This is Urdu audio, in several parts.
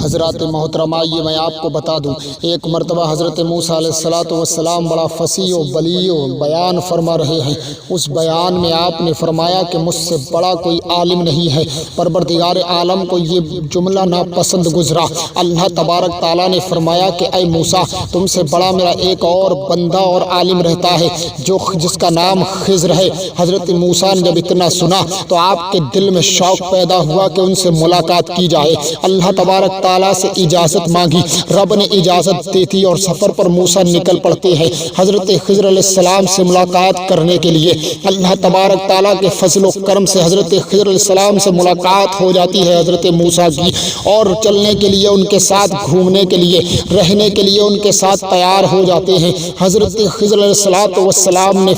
حضرات محترمہ، یہ میں آپ کو بتا دوں، ایک مرتبہ حضرت موسیٰ علیہ السلام بڑا فصیح و بلیغ و بیان فرما رہے ہیں۔ اس بیان میں آپ نے فرمایا کہ مجھ سے بڑا کوئی عالم نہیں ہے۔ پروردگار عالم کو یہ جملہ ناپسند گزرا۔ اللہ تبارک تعالیٰ نے فرمایا کہ اے موسیٰ، تم سے بڑا میرا ایک اور بندہ اور عالم رہتا ہے جس کا نام خضر ہے۔ حضرت موسیٰ نے جب اتنا سنا تو آپ کے دل میں شوق پیدا ہوا کہ ان سے ملاقات کی جائے۔ اللہ تبارک تعالیٰ سے اجازت مانگی، رب نے اجازت دی تھی اور سفر پر موسیٰ نکل پڑتے ہیں حضرت خضر علیہ السلام سے ملاقات کرنے کے لیے۔ اللہ تبارک تعالیٰ کے فضل و کرم سے حضرت خضر علیہ السلام سے ملاقات ہو جاتی ہے حضرت موسیٰ کی، اور چلنے کے لیے ان کے ساتھ، گھومنے کے لیے، رہنے کے لیے ان کے ساتھ تیار ہو جاتے ہیں۔ حضرت خضر علیہ السلام نے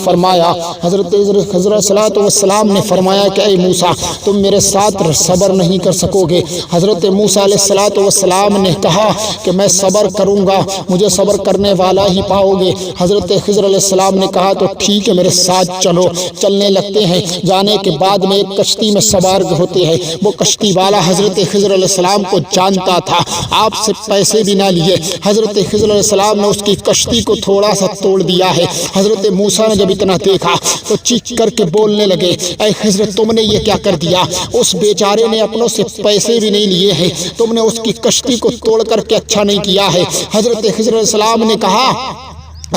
فرمایا کہ اے موسیٰ، تم میرے ساتھ صبر نہیں کر سکو گے۔ حضرت موسیٰ علیہ السلام نے کہا کہ میں صبر کروں گا، مجھے صبر کرنے والا ہی پاؤ گے۔ حضرت خضر علیہ السلام نے کہا تو ٹھیک ہے، میرے ساتھ چلو۔ چلنے لگتے ہیں۔ جانے کے بعد میں ایک کشتی میں سوار ہوتے ہیں۔ وہ کشتی والا حضرت خضر علیہ السلام کو جانتا تھا، آپ سے پیسے بھی نہ لیے۔ حضرت خضر علیہ السلام نے اس کی کشتی کو تھوڑا سا توڑ دیا ہے۔ حضرت موسیٰ نے جب اتنا دیکھا تو چیخ کر کے بولنے لگے، اے خضر، تم نے یہ کیا کر دیا؟ اس بیچارے نے اپنوں سے پیسے بھی نہیں لیے ہیں، تم نے اس کی کشتی کو توڑ کر کے اچھا نہیں کیا ہے۔ حضرت خضر علیہ السلام نے کہا،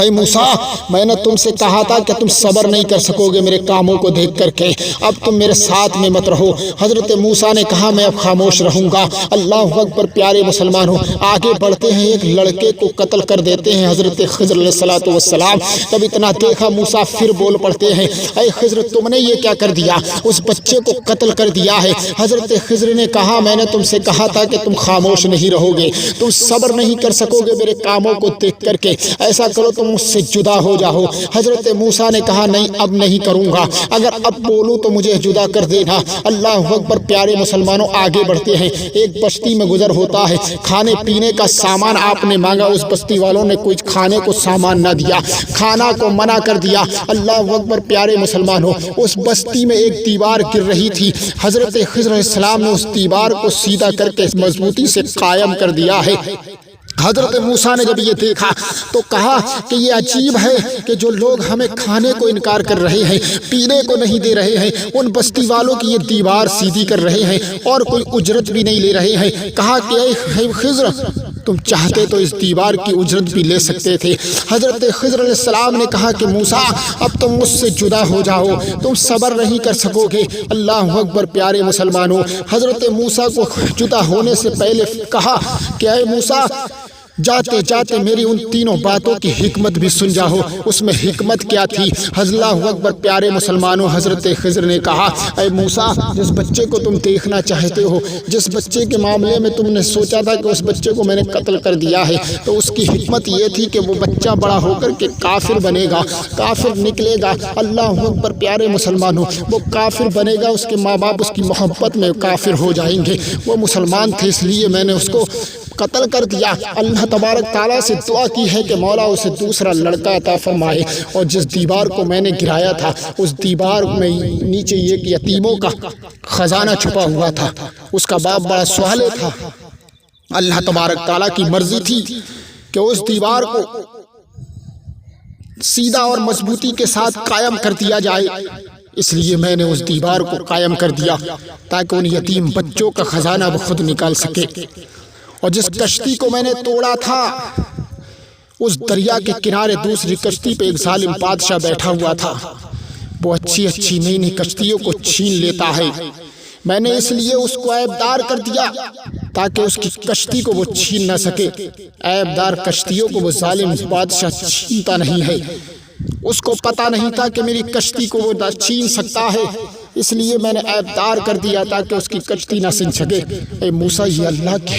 اے موسیٰ، میں نے تم سے کہا تھا کہ تم صبر نہیں کر سکو گے میرے کاموں کو دیکھ کر کے، اب تم میرے ساتھ میں مت رہو۔ حضرت موسیٰ نے کہا میں اب خاموش رہوں گا۔ اللہ اکبر، پیارے مسلمانوں، آگے بڑھتے ہیں، ایک لڑکے کو قتل کر دیتے ہیں حضرت خضر علیہ السلام۔ تب اتنا دیکھا موسیٰ پھر بول پڑتے ہیں، اے خضر، تم نے یہ کیا کر دیا؟ اس بچے کو قتل کر دیا ہے۔ حضرت خضر نے کہا میں نے تم سے کہا تھا کہ تم خاموش نہیں رہو گے، تم صبر نہیں کر سکو گے میرے کاموں کو دیکھ کر کے، ایسا کرو تم مجھ سے جدا ہو جاؤ۔ حضرت موسیٰ نے کہا نہیں، اب نہیں کروں گا، اگر اب بولوں تو مجھے جدا کر دینا۔ اللہ اکبر، پیارے مسلمانوں، آگے بڑھتے ہیں۔ ایک بستی میں گزر ہوتا ہے، کھانے پینے کا سامان آپ نے مانگا، اس بستی والوں نے کوئی کھانے کو سامان نہ دیا، کھانا کو منع کر دیا۔ اللہ اکبر، پیارے مسلمانوں، اس بستی میں ایک دیوار گر رہی تھی۔ حضرت خضر علیہ السلام نے اس دیوار کو سیدھا کر کے مضبوطی سے قائم کر دیا ہے۔ حضرت موسیٰ نے جب یہ دیکھا تو کہا کہ یہ عجیب ہے کہ جو لوگ ہمیں کھانے کو انکار کر رہے ہیں، پینے کو نہیں دے رہے ہیں، ان بستی والوں کی یہ دیوار سیدھی کر رہے ہیں اور کوئی اجرت بھی نہیں لے رہے ہیں۔ کہا کہ اے خضر، تم چاہتے تو اس دیوار کی اجرت بھی لے سکتے تھے۔ حضرت خضر علیہ السلام نے کہا کہ موسیٰ، اب تم مجھ سے جدا ہو جاؤ، تم صبر نہیں کر سکو گے۔ اللہ اکبر، پیارے مسلمانوں، حضرت موسیٰ کو جدا ہونے سے پہلے کہا کہ اے موسیٰ، جاتے جاتے میری ان تینوں باتوں کی حکمت بھی سن جاؤ۔ اس میں حکمت کیا تھی؟ اللہ اکبر، پیارے مسلمانوں، حضرت خضر نے کہا، اے موسیٰ، جس بچے کو تم دیکھنا چاہتے ہو، جس بچے کے معاملے میں تم نے سوچا تھا کہ اس بچے کو میں نے قتل کر دیا ہے، تو اس کی حکمت یہ تھی کہ وہ بچہ بڑا ہو کر کے کافر بنے گا، کافر نکلے گا۔ اللہ اکبر، پیارے مسلمانوں، وہ کافر بنے گا، اس کے ماں باپ اس کی محبت میں کافر ہو جائیں گے۔ وہ مسلمان تھے، اس لیے میں نے اس کو قتل کر دیا۔ اللہ تبارک تعالیٰ سے دعا کی ہے کہ مولا اسے دوسرا لڑکا عطا فرمائے، اور جس دیوار کو میں نے گرایا تھا اس دیوار میں نیچے ایک یتیموں کا خزانہ چھپا ہوا تھا، اس کا باپ بڑا سوالے تھا۔ اللہ تبارک تعالیٰ کی مرضی تھی کہ اس دیوار کو سیدھا اور مضبوطی کے ساتھ قائم کر دیا جائے، اس لیے میں نے اس دیوار کو قائم کر دیا تاکہ ان یتیم بچوں کا خزانہ وہ خود نکال سکے۔ اور جس کشتی کو میں نے توڑا تھا، اس دریا کے کنارے دوسری کشتی پہ ایک ظالم بادشاہ بیٹھا ہوا تھا، وہ اچھی اچھی نئی نئی کشتیوں کو چھین لیتا ہے۔ میں نے اس لیے اس کو عیبدار کر دیا تاکہ اس کی کشتی کو وہ چھین نہ سکے۔ عیبدار کشتیوں کو وہ ظالم بادشاہ چھینتا نہیں ہے، اس کو پتہ نہیں تھا کہ میری کشتی کو وہ چھین سکتا ہے، اس لیے میں نے عیبدار کر دیا تاکہ اس کی کشتی نہ چھن سکے۔ اے موسیٰ، یہ اللہ کی